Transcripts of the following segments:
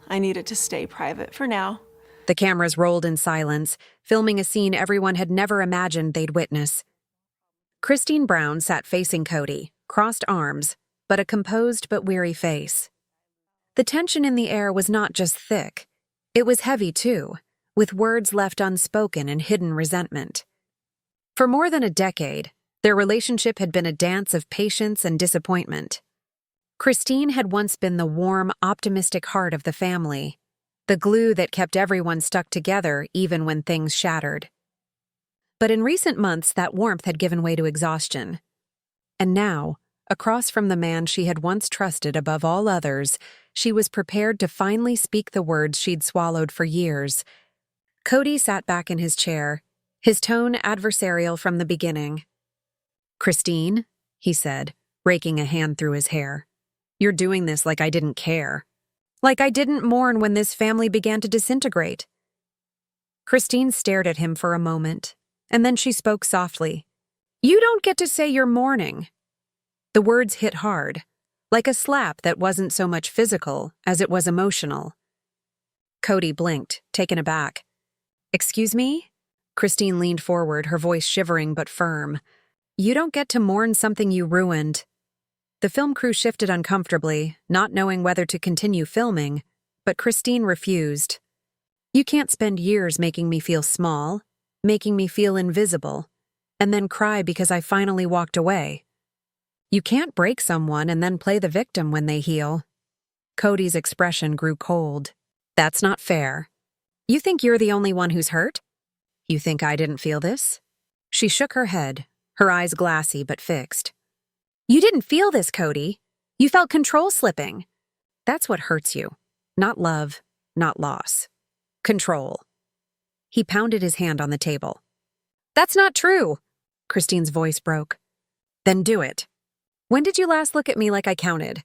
I needed to stay private for now. The cameras rolled in silence, filming a scene everyone had never imagined they'd witness. Kody Brown sat facing Kody, crossed arms, but a composed but weary face. The tension in the air was not just thick. It was heavy, too, with words left unspoken and hidden resentment. For more than a decade, their relationship had been a dance of patience and disappointment. Kody had once been the warm, optimistic heart of the family, the glue that kept everyone stuck together even when things shattered. But in recent months, that warmth had given way to exhaustion. And now, across from the man she had once trusted above all others, she was prepared to finally speak the words she'd swallowed for years. Kody sat back in his chair, his tone adversarial from the beginning. "Kody," he said, raking a hand through his hair, "you're doing this like I didn't care. Like I didn't mourn when this family began to disintegrate." Kody stared at him for a moment, and then she spoke softly. "You don't get to say you're mourning." The words hit hard, like a slap that wasn't so much physical as it was emotional. Kody blinked, taken aback. "Excuse me?" Kody leaned forward, her voice shivering but firm. "You don't get to mourn something you ruined." The film crew shifted uncomfortably, not knowing whether to continue filming, but Kody refused. "You can't spend years making me feel small, making me feel invisible, and then cry because I finally walked away. You can't break someone and then play the victim when they heal." Kody's expression grew cold. "That's not fair. You think you're the only one who's hurt? You think I didn't feel this?" She shook her head, her eyes glassy but fixed. "You didn't feel this, Kody. You felt control slipping. That's what hurts you. Not love, not loss. Control." He pounded his hand on the table. "That's not true." Kody's voice broke. "Then do it. When did you last look at me like I counted?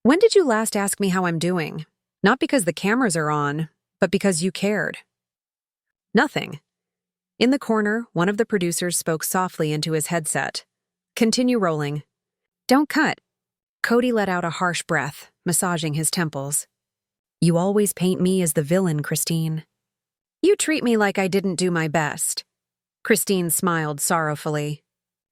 When did you last ask me how I'm doing? Not because the cameras are on, but because you cared." Nothing. In the corner, one of the producers spoke softly into his headset. "Continue rolling." "Don't cut." Kody let out a harsh breath, massaging his temples. "You always paint me as the villain, Kody. You treat me like I didn't do my best." Kody smiled sorrowfully.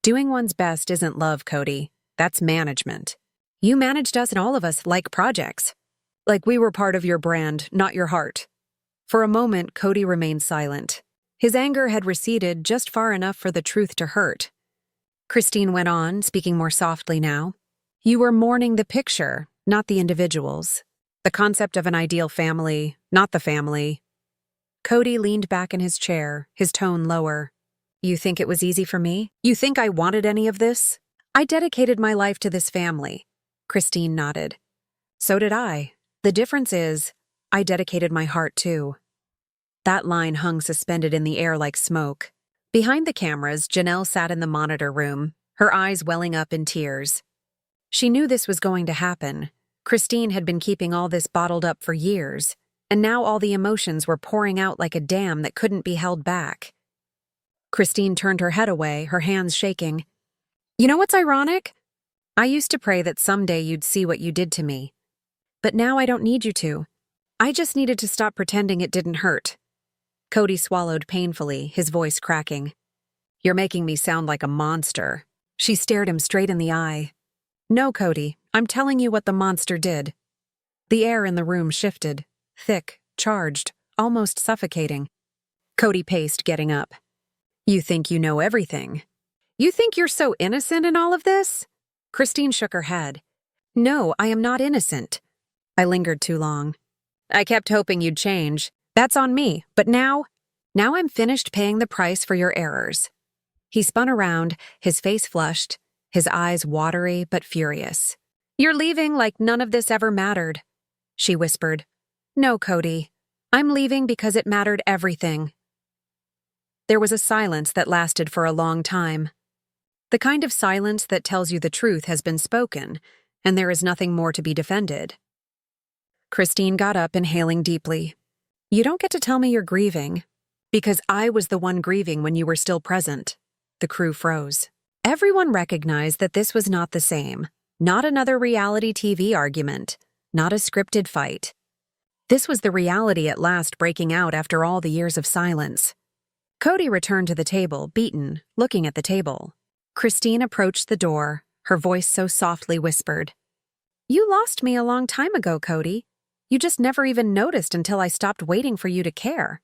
"Doing one's best isn't love, Kody. That's management. You managed us and all of us like projects. Like we were part of your brand, not your heart." For a moment, Kody remained silent. His anger had receded just far enough for the truth to hurt. Kody went on, speaking more softly now. "You were mourning the picture, not the individuals. The concept of an ideal family, not the family." Kody leaned back in his chair, his tone lower. "You think it was easy for me? You think I wanted any of this? I dedicated my life to this family." Kody nodded. "So did I. The difference is, I dedicated my heart too." That line hung suspended in the air like smoke. Behind the cameras, Janelle sat in the monitor room, her eyes welling up in tears. She knew this was going to happen. Kody had been keeping all this bottled up for years, and now all the emotions were pouring out like a dam that couldn't be held back. Kody turned her head away, her hands shaking. "You know what's ironic? I used to pray that someday you'd see what you did to me. But now I don't need you to. I just needed to stop pretending it didn't hurt." Kody swallowed painfully, his voice cracking. "You're making me sound like a monster." She stared him straight in the eye. "No, Kody, I'm telling you what the monster did." The air in the room shifted, thick, charged, almost suffocating. Kody paced, getting up. "You think you know everything. You think you're so innocent in all of this?" Kody shook her head. "No, I am not innocent." "I lingered too long. I kept hoping you'd change. That's on me, but now I'm finished paying the price for your errors." He spun around, his face flushed, his eyes watery but furious. "You're leaving like none of this ever mattered." She whispered. "No, Kody. I'm leaving because it mattered everything." There was a silence that lasted for a long time. The kind of silence that tells you the truth has been spoken, and there is nothing more to be defended. Kody got up, inhaling deeply. "You don't get to tell me you're grieving, because I was the one grieving when you were still present." The crew froze. Everyone recognized that this was not the same. Not another reality TV argument. Not a scripted fight. This was the reality at last breaking out after all the years of silence. Kody returned to the table, beaten, looking at the table. Christine approached the door, her voice so softly whispered. "You lost me a long time ago, Kody. You just never even noticed until I stopped waiting for you to care."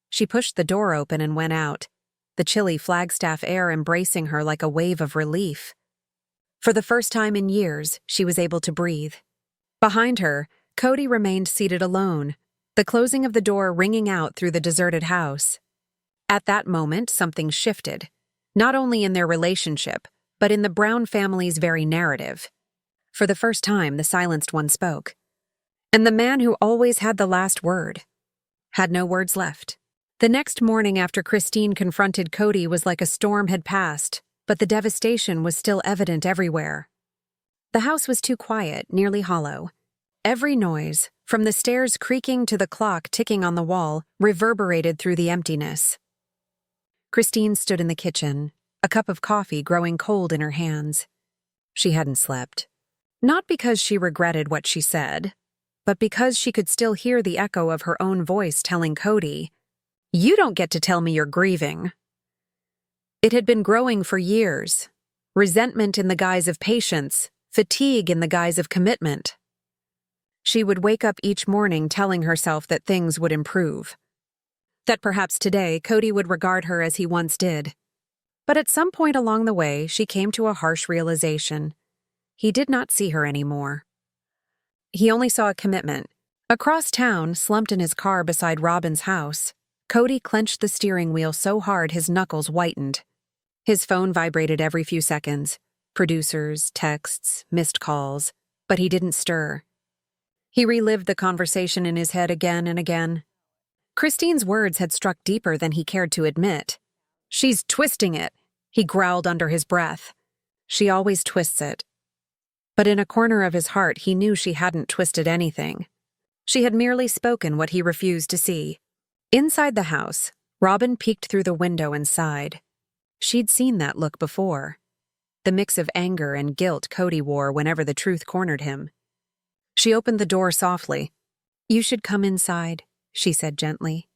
She pushed the door open and went out, the chilly Flagstaff air embracing her like a wave of relief. For the first time in years, she was able to breathe. Behind her, Kody remained seated alone, the closing of the door ringing out through the deserted house. At that moment, something shifted, not only in their relationship, but in the Brown family's very narrative. For the first time, the silenced one spoke. And the man who always had the last word had no words left. The next morning after Christine confronted Kody was like a storm had passed, but the devastation was still evident everywhere. The house was too quiet, nearly hollow. Every noise, from the stairs creaking to the clock ticking on the wall, reverberated through the emptiness. Christine stood in the kitchen, a cup of coffee growing cold in her hands. She hadn't slept. Not because she regretted what she said, but because she could still hear the echo of her own voice telling Kody, "You don't get to tell me you're grieving." It had been growing for years. Resentment in the guise of patience, fatigue in the guise of commitment. She would wake up each morning telling herself that things would improve. That perhaps today Kody would regard her as he once did. But at some point along the way, she came to a harsh realization. He did not see her anymore. He only saw a commitment. Across town, slumped in his car beside Robyn's house, Kody clenched the steering wheel so hard his knuckles whitened. His phone vibrated every few seconds. Producers, texts, missed calls, but he didn't stir. He relived the conversation in his head again and again. Christine's words had struck deeper than he cared to admit. "She's twisting it," he growled under his breath. "She always twists it." But in a corner of his heart, he knew she hadn't twisted anything. She had merely spoken what he refused to see. Inside the house, Robyn peeked through the window and sighed. She'd seen that look before. The mix of anger and guilt Kody wore whenever the truth cornered him. She opened the door softly. "You should come inside," she said gently.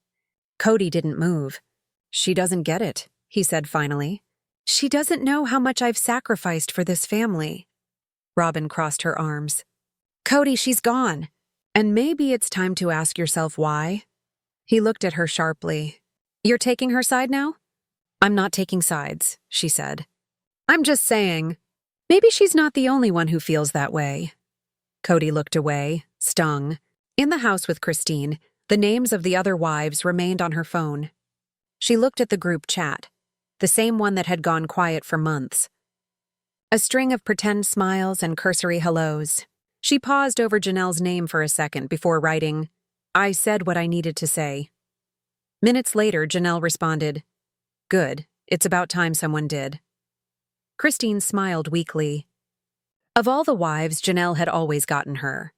Kody didn't move. "She doesn't get it," he said finally. "She doesn't know how much I've sacrificed for this family." Robyn crossed her arms. "Kody, she's gone. And maybe it's time to ask yourself why." He looked at her sharply. "You're taking her side now?" "I'm not taking sides," she said. "I'm just saying, maybe she's not the only one who feels that way." Kody looked away, stung. In the house with Christine, the names of the other wives remained on her phone. She looked at the group chat, the same one that had gone quiet for months. A string of pretend smiles and cursory hellos. She paused over Janelle's name for a second before writing, "I said what I needed to say." Minutes later, Janelle responded, "Good, it's about time someone did." Christine smiled weakly. Of all the wives, Janelle had always gotten her.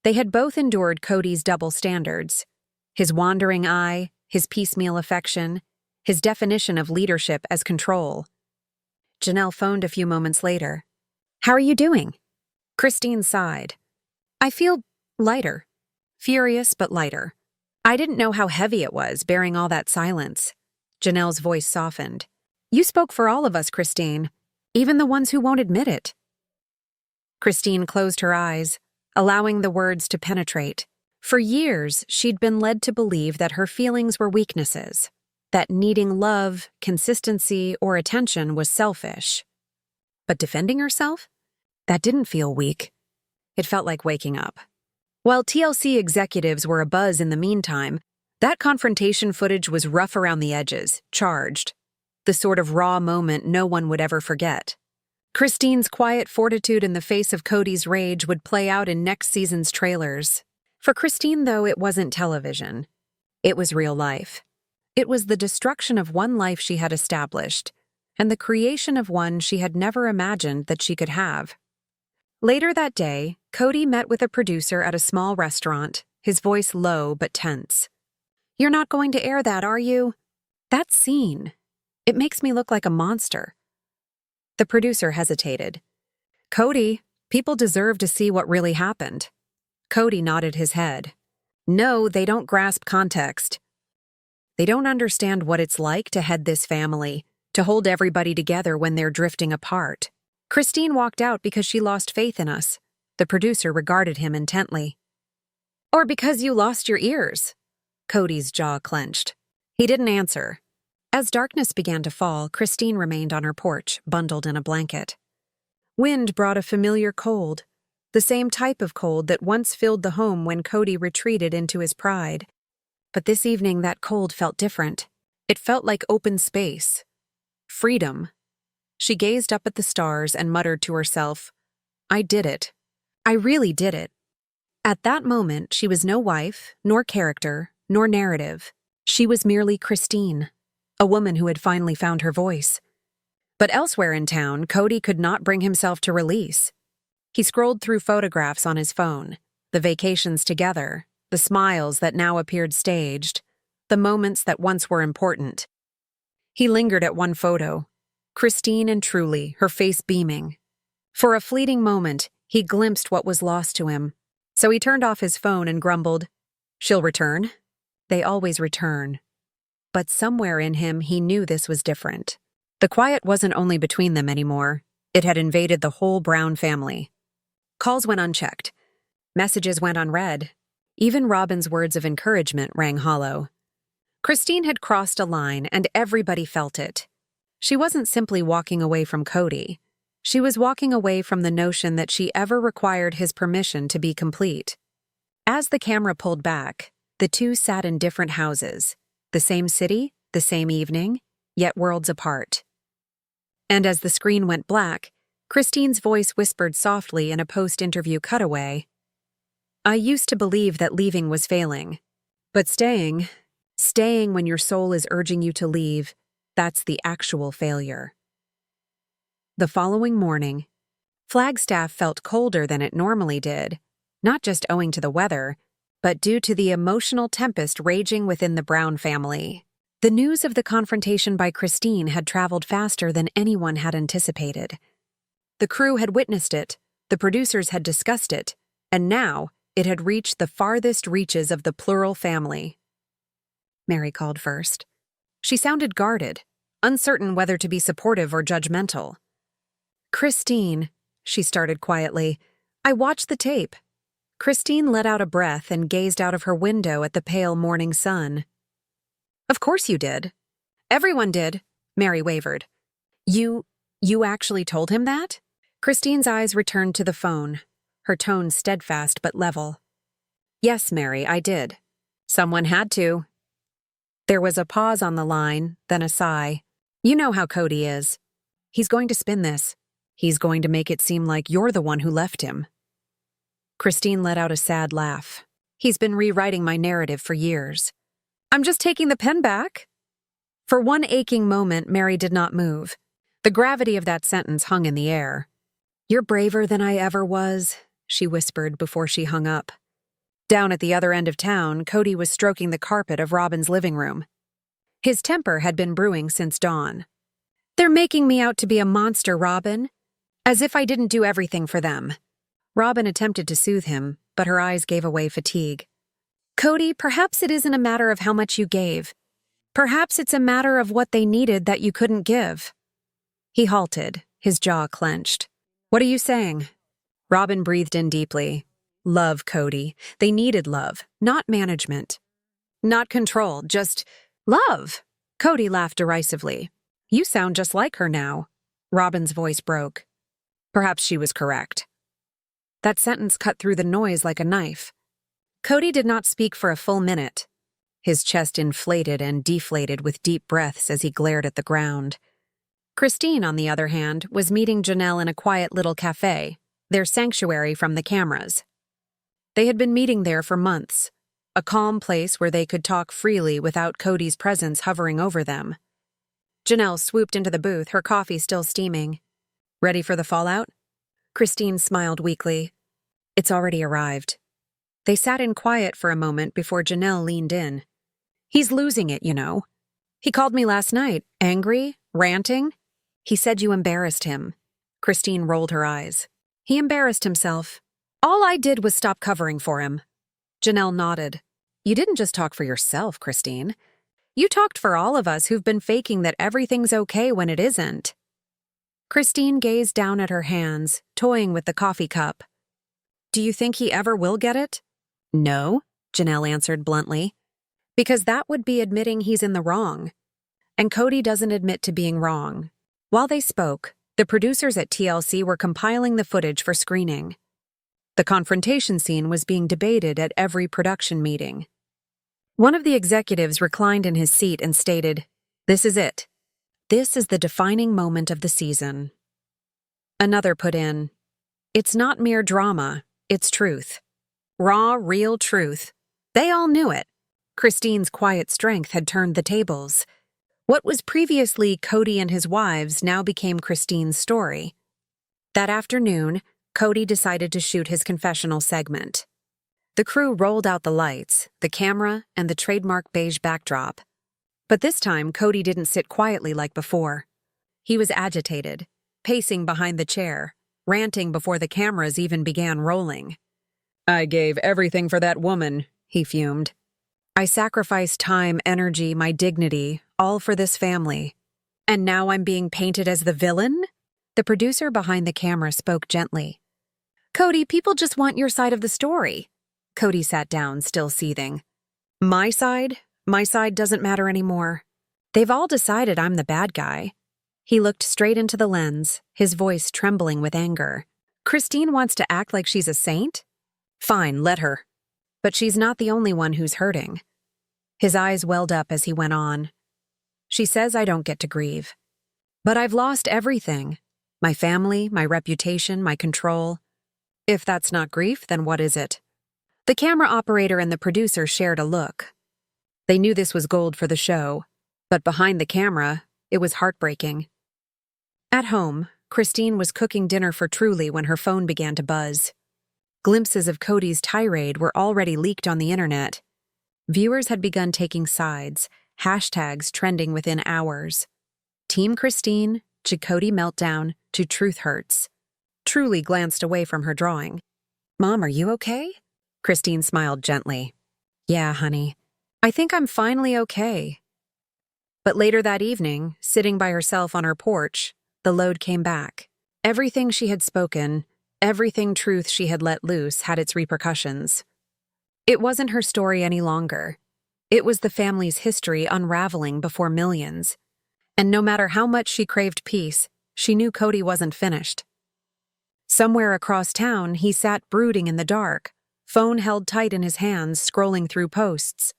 They had both endured Kody's double standards. His wandering eye, his piecemeal affection, his definition of leadership as control. Janelle phoned a few moments later. "How are you doing?" Christine sighed. "I feel lighter. Furious, but lighter. I didn't know how heavy it was, bearing all that silence." Janelle's voice softened. "You spoke for all of us, Christine, even the ones who won't admit it." Christine closed her eyes, allowing the words to penetrate. For years, she'd been led to believe that her feelings were weaknesses, that needing love, consistency, or attention was selfish. But defending herself? That didn't feel weak. It felt like waking up. While TLC executives were abuzz in the meantime, that confrontation footage was rough around the edges, charged. The sort of raw moment no one would ever forget. Christine's quiet fortitude in the face of Kody's rage would play out in next season's trailers. For Christine, though, it wasn't television. It was real life. It was the destruction of one life she had established, and the creation of one she had never imagined that she could have. Later that day, Kody met with a producer at a small restaurant, his voice low but tense. "You're not going to air that, are you?" "That scene. It makes me look like a monster." The producer hesitated. "Kody, people deserve to see what really happened." Kody nodded his head. No, they don't grasp context. They don't understand what it's like to head this family, to hold everybody together when they're drifting apart. Christine walked out because she lost faith in us. The producer regarded him intently. Or because you lost your ears. Kody's jaw clenched. He didn't answer. As darkness began to fall, Christine remained on her porch, bundled in a blanket. Wind brought a familiar cold, the same type of cold that once filled the home when Kody retreated into his pride. But this evening that cold felt different. It felt like open space. Freedom. She gazed up at the stars and muttered to herself, I did it. I really did it. At that moment, she was no wife, nor character, nor narrative. She was merely Christine, a woman who had finally found her voice. But elsewhere in town, Kody could not bring himself to release. He scrolled through photographs on his phone, the vacations together, the smiles that now appeared staged, the moments that once were important. He lingered at one photo, Christine and truly, her face beaming. For a fleeting moment, he glimpsed what was lost to him. So he turned off his phone and grumbled, She'll return? They always return. But somewhere in him, he knew this was different. The quiet wasn't only between them anymore. It had invaded the whole Brown family. Calls went unchecked. Messages went unread. Even Robyn's words of encouragement rang hollow. Christine had crossed a line, and everybody felt it. She wasn't simply walking away from Kody. She was walking away from the notion that she ever required his permission to be complete. As the camera pulled back, the two sat in different houses, the same city, the same evening, yet worlds apart. And as the screen went black, Christine's voice whispered softly in a post-interview cutaway, I used to believe that leaving was failing. But staying when your soul is urging you to leave, that's the actual failure. The following morning, Flagstaff felt colder than it normally did, not just owing to the weather, but due to the emotional tempest raging within the Brown family. The news of the confrontation by Christine had traveled faster than anyone had anticipated. The crew had witnessed it, the producers had discussed it, and now it had reached the farthest reaches of the plural family. Meri called first. She sounded guarded, uncertain whether to be supportive or judgmental. Christine, she started quietly, I watched the tape. Christine let out a breath and gazed out of her window at the pale morning sun. Of course you did. Everyone did, Meri wavered. You actually told him that? Christine's eyes returned to the phone, her tone steadfast but level. Yes, Meri, I did. Someone had to. There was a pause on the line, then a sigh. You know how Kody is. He's going to spin this. He's going to make it seem like you're the one who left him. Christine let out a sad laugh. He's been rewriting my narrative for years. I'm just taking the pen back. For one aching moment, Meri did not move. The gravity of that sentence hung in the air. You're braver than I ever was, she whispered before she hung up. Down at the other end of town, Kody was stroking the carpet of Robyn's living room. His temper had been brewing since dawn. They're making me out to be a monster, Robyn. As if I didn't do everything for them. Robyn attempted to soothe him, but her eyes gave away fatigue. Kody, perhaps it isn't a matter of how much you gave. Perhaps it's a matter of what they needed that you couldn't give. He halted, his jaw clenched. What are you saying? Robyn breathed in deeply. Love, Kody. They needed love, not management. Not control, just love. Kody laughed derisively. You sound just like her now. Robyn's voice broke. Perhaps she was correct. That sentence cut through the noise like a knife. Kody did not speak for a full minute. His chest inflated and deflated with deep breaths as he glared at the ground. Christine, on the other hand, was meeting Janelle in a quiet little cafe, their sanctuary from the cameras. They had been meeting there for months, a calm place where they could talk freely without Kody's presence hovering over them. Janelle swooped into the booth, her coffee still steaming. Ready for the fallout? Christine smiled weakly. It's already arrived. They sat in quiet for a moment before Janelle leaned in. He's losing it, you know. He called me last night, angry, ranting. He said you embarrassed him. Christine rolled her eyes. He embarrassed himself. All I did was stop covering for him. Janelle nodded. You didn't just talk for yourself, Christine. You talked for all of us who've been faking that everything's okay when it isn't. Christine gazed down at her hands, toying with the coffee cup. Do you think he ever will get it? No, Janelle answered bluntly. Because that would be admitting he's in the wrong. And Kody doesn't admit to being wrong. While they spoke, the producers at TLC were compiling the footage for screening. The confrontation scene was being debated at every production meeting. One of the executives reclined in his seat and stated, "This is it. This is the defining moment of the season." Another put in, "It's not mere drama, it's truth. Raw, real truth." They all knew it. Christine's quiet strength had turned the tables. What was previously Kody and his wives now became Christine's story. That afternoon, Kody decided to shoot his confessional segment. The crew rolled out the lights, the camera, and the trademark beige backdrop. But this time, Kody didn't sit quietly like before. He was agitated, pacing behind the chair, ranting before the cameras even began rolling. "I gave everything for that woman," he fumed. "I sacrificed time, energy, my dignity, all for this family. And now I'm being painted as the villain?" The producer behind the camera spoke gently. "Kody, people just want your side of the story." Kody sat down, still seething. My side doesn't matter anymore. They've all decided I'm the bad guy." He looked straight into the lens, his voice trembling with anger. "Christine wants to act like she's a saint? Fine, let her. But she's not the only one who's hurting." His eyes welled up as he went on. "She says I don't get to grieve. But I've lost everything. My family, my reputation, my control. If that's not grief, then what is it?" The camera operator and the producer shared a look. They knew this was gold for the show, but behind the camera, it was heartbreaking. At home, Christine was cooking dinner for Truly when her phone began to buzz. Glimpses of Kody's tirade were already leaked on the internet. Viewers had begun taking sides, hashtags trending within hours. Team Christine, to Kody meltdown, to truth hurts. Truly glanced away from her drawing. "Mom, are you okay?" Christine smiled gently. "Yeah, honey. I think I'm finally okay." But later that evening, sitting by herself on her porch, the load came back. Everything she had spoken, everything truth she had let loose had its repercussions. It wasn't her story any longer. It was the family's history unraveling before millions. And no matter how much she craved peace, she knew Kody wasn't finished. Somewhere across town, he sat brooding in the dark, phone held tight in his hands, scrolling through posts.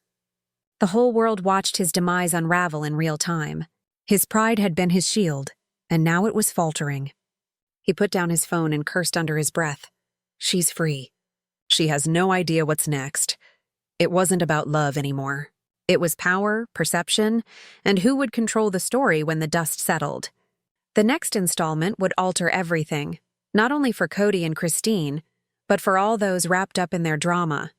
The whole world watched his demise unravel in real time. His pride had been his shield, and now it was faltering. He put down his phone and cursed under his breath. She's free. She has no idea what's next. It wasn't about love anymore. It was power, perception, and who would control the story when the dust settled. The next installment would alter everything, not only for Kody and Christine, but for all those wrapped up in their drama.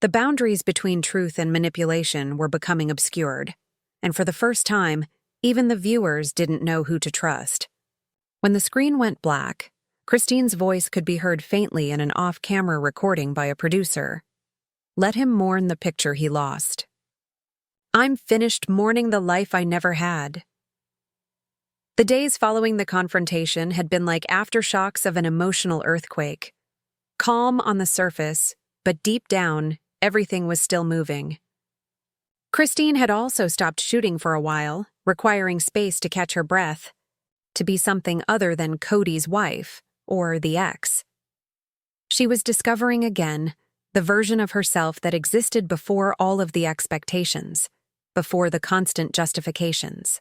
The boundaries between truth and manipulation were becoming obscured, and for the first time, even the viewers didn't know who to trust. When the screen went black, Christine's voice could be heard faintly in an off-camera recording by a producer. Let him mourn the picture he lost. I'm finished mourning the life I never had. The days following the confrontation had been like aftershocks of an emotional earthquake. Calm on the surface, but deep down, everything was still moving. Christine had also stopped shooting for a while, requiring space to catch her breath, to be something other than Kody's wife, or the ex. She was discovering again the version of herself that existed before all of the expectations, before the constant justifications.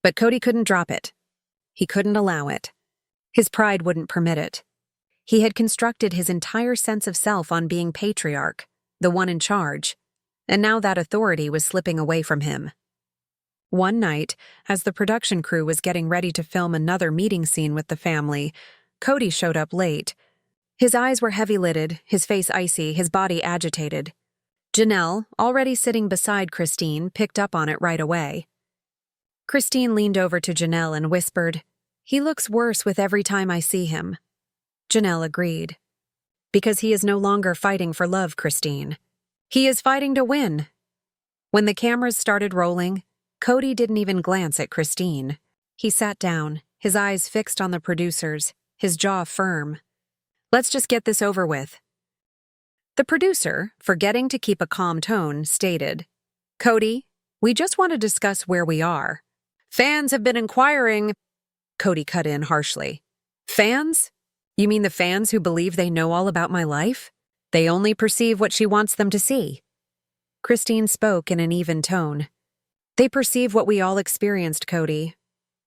But Kody couldn't drop it. He couldn't allow it. His pride wouldn't permit it. He had constructed his entire sense of self on being patriarch, the one in charge, and now that authority was slipping away from him. One night, as the production crew was getting ready to film another meeting scene with the family, Kody showed up late. His eyes were heavy-lidded, his face icy, his body agitated. Janelle, already sitting beside Christine, picked up on it right away. Christine leaned over to Janelle and whispered, "He looks worse with every time I see him." Janelle agreed. "Because he is no longer fighting for love, Christine. He is fighting to win. When the cameras started rolling, Kody didn't even glance at Christine. He sat down, his eyes fixed on the producers, his jaw firm. Let's just get this over with. The producer, forgetting to keep a calm tone, stated, Kody, we just want to discuss where we are. Fans have been inquiring. Kody cut in harshly. Fans? You mean the fans who believe they know all about my life? They only perceive what she wants them to see. Christine spoke in an even tone. They perceive what we all experienced, Kody.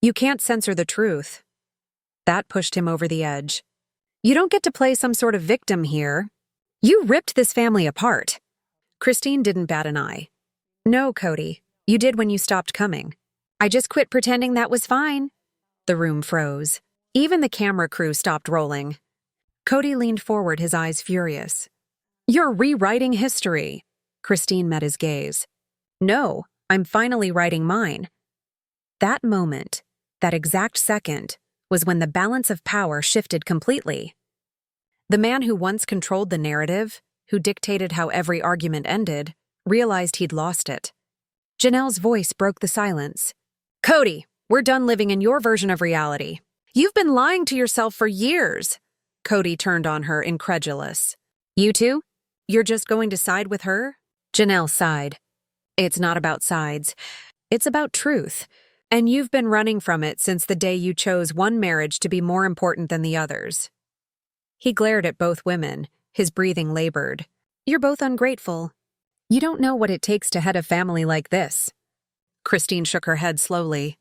You can't censor the truth. That pushed him over the edge. You don't get to play some sort of victim here. You ripped this family apart. Christine didn't bat an eye. No, Kody, you did when you stopped coming. I just quit pretending that was fine. The room froze. Even the camera crew stopped rolling. Kody leaned forward, his eyes furious. You're rewriting history. Christine met his gaze. No, I'm finally writing mine. That moment, that exact second, was when the balance of power shifted completely. The man who once controlled the narrative, who dictated how every argument ended, realized he'd lost it. Janelle's voice broke the silence. Kody, we're done living in your version of reality. You've been lying to yourself for years. Kody turned on her, incredulous. You two? You're just going to side with her? Janelle sighed. It's not about sides. It's about truth. And you've been running from it since the day you chose one marriage to be more important than the others. He glared at both women, his breathing labored. You're both ungrateful. You don't know what it takes to head a family like this. Christine shook her head slowly.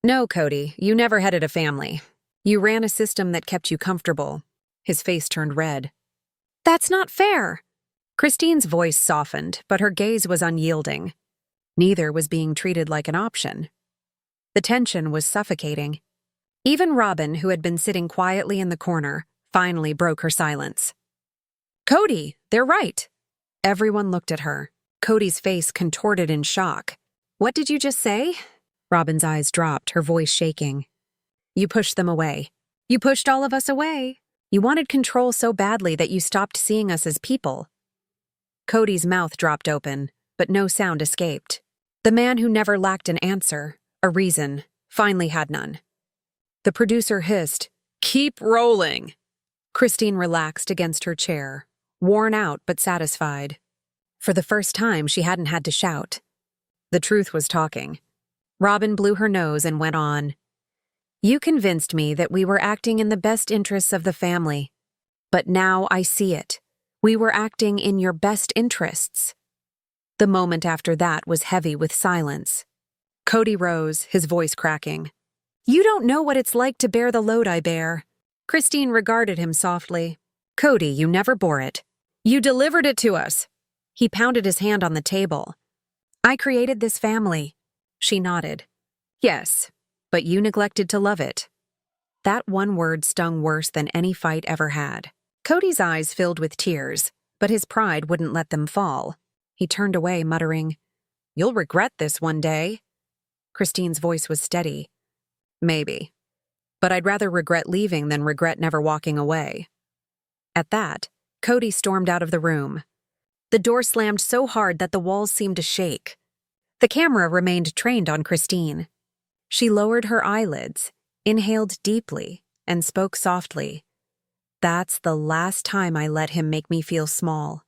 No, Kody, you never headed a family. You ran a system that kept you comfortable. His face turned red. That's not fair. Christine's voice softened, but her gaze was unyielding. Neither was being treated like an option. The tension was suffocating. Even Robyn, who had been sitting quietly in the corner, finally broke her silence. Kody, they're right. Everyone looked at her. Kody's face contorted in shock. What did you just say? Robyn's eyes dropped, her voice shaking. You pushed them away. You pushed all of us away. You wanted control so badly that you stopped seeing us as people. Kody's mouth dropped open, but no sound escaped. The man who never lacked an answer, a reason, finally had none. The producer hissed, Keep rolling. Christine relaxed against her chair, worn out but satisfied. For the first time, she hadn't had to shout. The truth was talking. Robyn blew her nose and went on. You convinced me that we were acting in the best interests of the family. But now I see it. We were acting in your best interests. The moment after that was heavy with silence. Kody rose, his voice cracking. You don't know what it's like to bear the load I bear. Christine regarded him softly. Kody, you never bore it. You delivered it to us. He pounded his hand on the table. I created this family. She nodded. Yes, but you neglected to love it. That one word stung worse than any fight ever had. Kody's eyes filled with tears, but his pride wouldn't let them fall. He turned away, muttering, You'll regret this one day. Christine's voice was steady. Maybe. But I'd rather regret leaving than regret never walking away. At that, Kody stormed out of the room. The door slammed so hard that the walls seemed to shake. The camera remained trained on Christine. She lowered her eyelids, inhaled deeply, and spoke softly. That's the last time I let him make me feel small.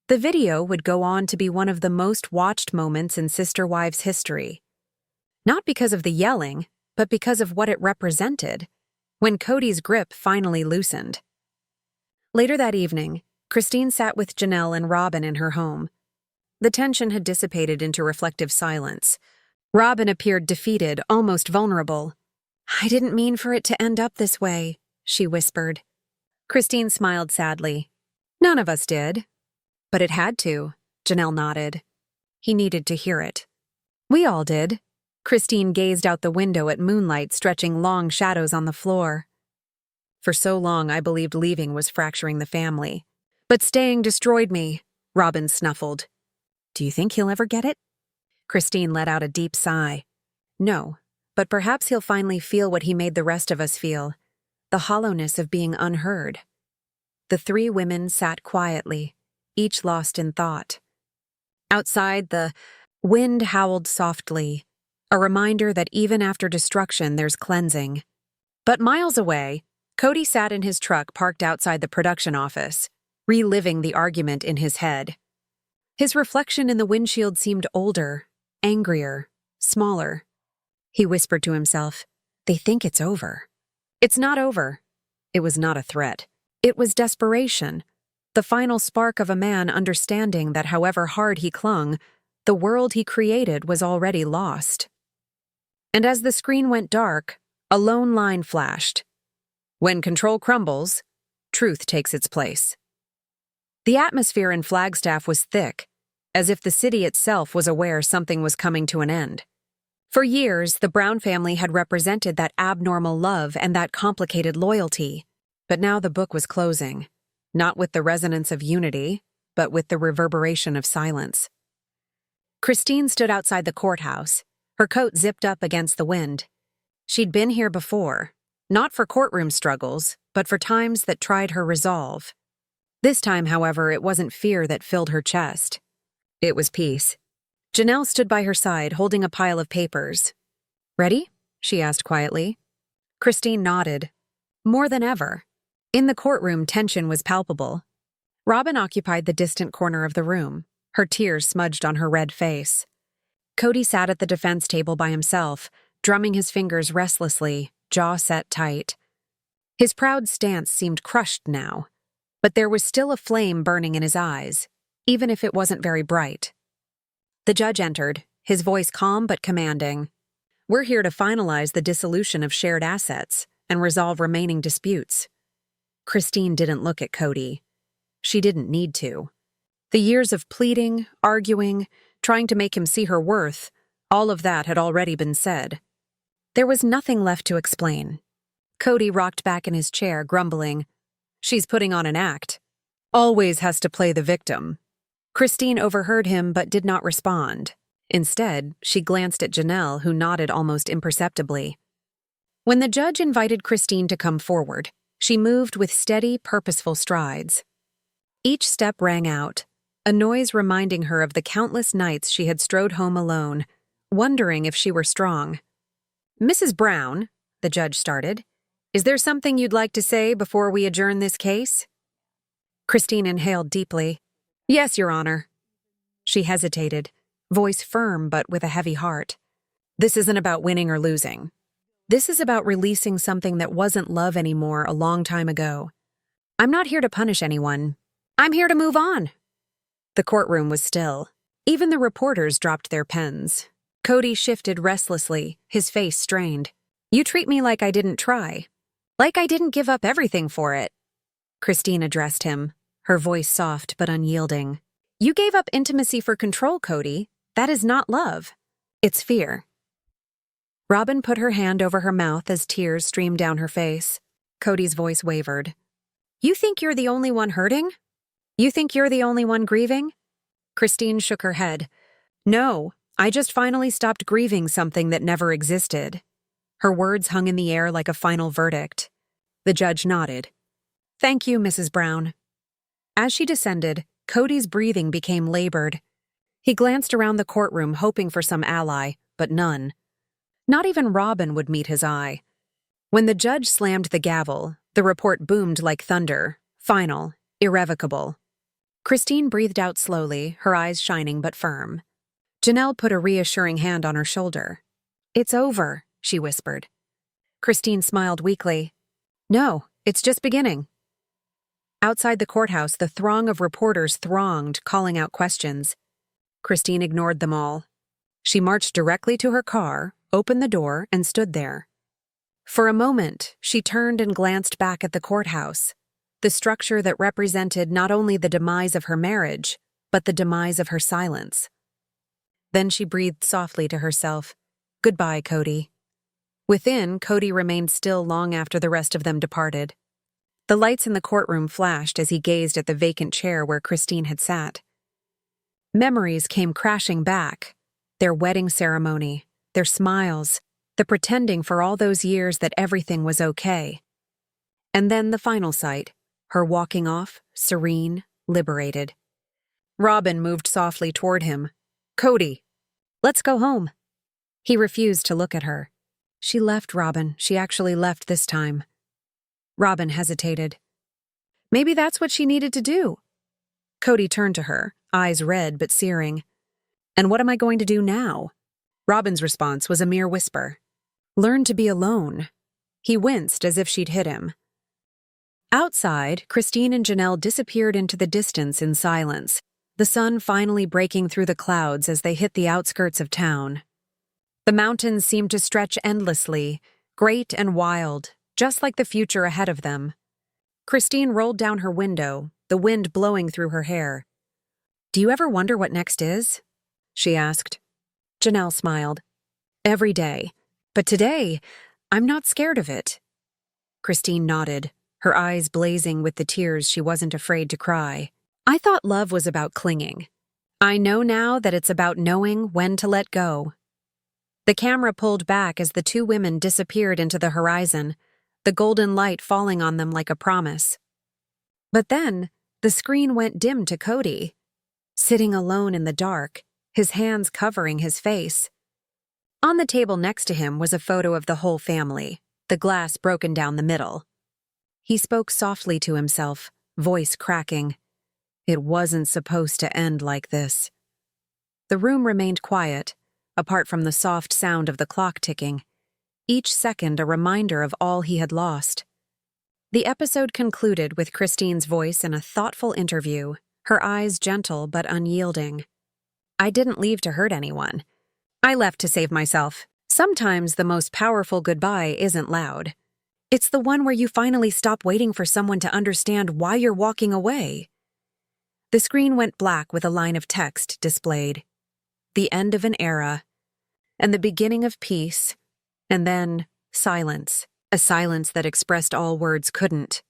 The video would go on to be one of the most watched moments in Sister Wives history. Not because of the yelling, but because of what it represented, when Kody's grip finally loosened. Later that evening, Christine sat with Janelle and Robyn in her home. The tension had dissipated into reflective silence. Robyn appeared defeated, almost vulnerable. I didn't mean for it to end up this way, she whispered. Christine smiled sadly. None of us did. But it had to, Janelle nodded. He needed to hear it. We all did. Christine gazed out the window at moonlight stretching long shadows on the floor. For so long I believed leaving was fracturing the family. But staying destroyed me, Robyn snuffled. Do you think he'll ever get it? Christine let out a deep sigh. No, but perhaps he'll finally feel what he made the rest of us feel. The hollowness of being unheard. The three women sat quietly, each lost in thought. Outside, the wind howled softly, a reminder that even after destruction there's cleansing. But miles away, Kody sat in his truck parked outside the production office, reliving the argument in his head. His reflection in the windshield seemed older, angrier, smaller. He whispered to himself, "They think it's over." It's not over. It was not a threat. It was desperation, the final spark of a man understanding that however hard he clung, the world he created was already lost. And as the screen went dark, a lone line flashed. When control crumbles, truth takes its place. The atmosphere in Flagstaff was thick, as if the city itself was aware something was coming to an end. For years, the Brown family had represented that abnormal love and that complicated loyalty. But now the book was closing, not with the resonance of unity, but with the reverberation of silence. Christine stood outside the courthouse, her coat zipped up against the wind. She'd been here before, not for courtroom struggles, but for times that tried her resolve. This time, however, it wasn't fear that filled her chest. It was peace. Janelle stood by her side, holding a pile of papers. "Ready?" she asked quietly. Christine nodded. More than ever. In the courtroom, tension was palpable. Robyn occupied the distant corner of the room, her tears smudged on her red face. Kody sat at the defense table by himself, drumming his fingers restlessly, jaw set tight. His proud stance seemed crushed now, but there was still a flame burning in his eyes, even if it wasn't very bright. The judge entered, his voice calm but commanding. "We're here to finalize the dissolution of shared assets and resolve remaining disputes." Christine didn't look at Kody. She didn't need to. The years of pleading, arguing, trying to make him see her worth, all of that had already been said. There was nothing left to explain. Kody rocked back in his chair, grumbling. "She's putting on an act. Always has to play the victim." Christine overheard him but did not respond. Instead, she glanced at Janelle, who nodded almost imperceptibly. When the judge invited Christine to come forward, she moved with steady, purposeful strides. Each step rang out, a noise reminding her of the countless nights she had strode home alone, wondering if she were strong. "Mrs. Brown," the judge started, "is there something you'd like to say before we adjourn this case?" Christine inhaled deeply. "Yes, Your Honor." She hesitated, voice firm but with a heavy heart. "This isn't about winning or losing. This is about releasing something that wasn't love anymore a long time ago. I'm not here to punish anyone. I'm here to move on." The courtroom was still. Even the reporters dropped their pens. Kody shifted restlessly, his face strained. "You treat me like I didn't try. Like I didn't give up everything for it." Christine addressed him, her voice soft but unyielding. "You gave up intimacy for control, Kody. That is not love. It's fear." Robyn put her hand over her mouth as tears streamed down her face. Kody's voice wavered. "You think you're the only one hurting? You think you're the only one grieving?" Christine shook her head. "No, I just finally stopped grieving something that never existed." Her words hung in the air like a final verdict. The judge nodded. "Thank you, Mrs. Brown." As she descended, Kody's breathing became labored. He glanced around the courtroom hoping for some ally, but none. Not even Robyn would meet his eye. When the judge slammed the gavel, the report boomed like thunder, final, irrevocable. Christine breathed out slowly, her eyes shining but firm. Janelle put a reassuring hand on her shoulder. "It's over," she whispered. Christine smiled weakly. "No, it's just beginning." Outside the courthouse, the throng of reporters thronged, calling out questions. Christine ignored them all. She marched directly to her car, opened the door, and stood there. For a moment, she turned and glanced back at the courthouse, the structure that represented not only the demise of her marriage, but the demise of her silence. Then she breathed softly to herself, "Goodbye, Kody." Within, Kody remained still long after the rest of them departed. The lights in the courtroom flashed as he gazed at the vacant chair where Christine had sat. Memories came crashing back, their wedding ceremony, their smiles, the pretending for all those years that everything was okay. And then the final sight, her walking off, serene, liberated. Robyn moved softly toward him. "Kody, let's go home." He refused to look at her. "She left, Robyn. She actually left this time." Robyn hesitated. "Maybe that's what she needed to do." Kody turned to her, eyes red but searing. "And what am I going to do now?" Robyn's response was a mere whisper. "Learn to be alone." He winced as if she'd hit him. Outside, Christine and Janelle disappeared into the distance in silence, the sun finally breaking through the clouds as they hit the outskirts of town. The mountains seemed to stretch endlessly, great and wild, just like the future ahead of them. Christine rolled down her window, the wind blowing through her hair. "Do you ever wonder what next is?" she asked. Janelle smiled. "Every day. But today, I'm not scared of it." Christine nodded, her eyes blazing with the tears she wasn't afraid to cry. "I thought love was about clinging. I know now that it's about knowing when to let go." The camera pulled back as the two women disappeared into the horizon, the golden light falling on them like a promise. But then, the screen went dim to Kody, sitting alone in the dark, his hands covering his face. On the table next to him was a photo of the whole family, the glass broken down the middle. He spoke softly to himself, voice cracking. It wasn't supposed to end like this. The room remained quiet, apart from the soft sound of the clock ticking, each second a reminder of all he had lost. The episode concluded with Christine's voice in a thoughtful interview, her eyes gentle but unyielding. "I didn't leave to hurt anyone. I left to save myself. Sometimes the most powerful goodbye isn't loud. It's the one where you finally stop waiting for someone to understand why you're walking away." The screen went black with a line of text displayed. The end of an era, and the beginning of peace, and then silence, a silence that expressed all words couldn't.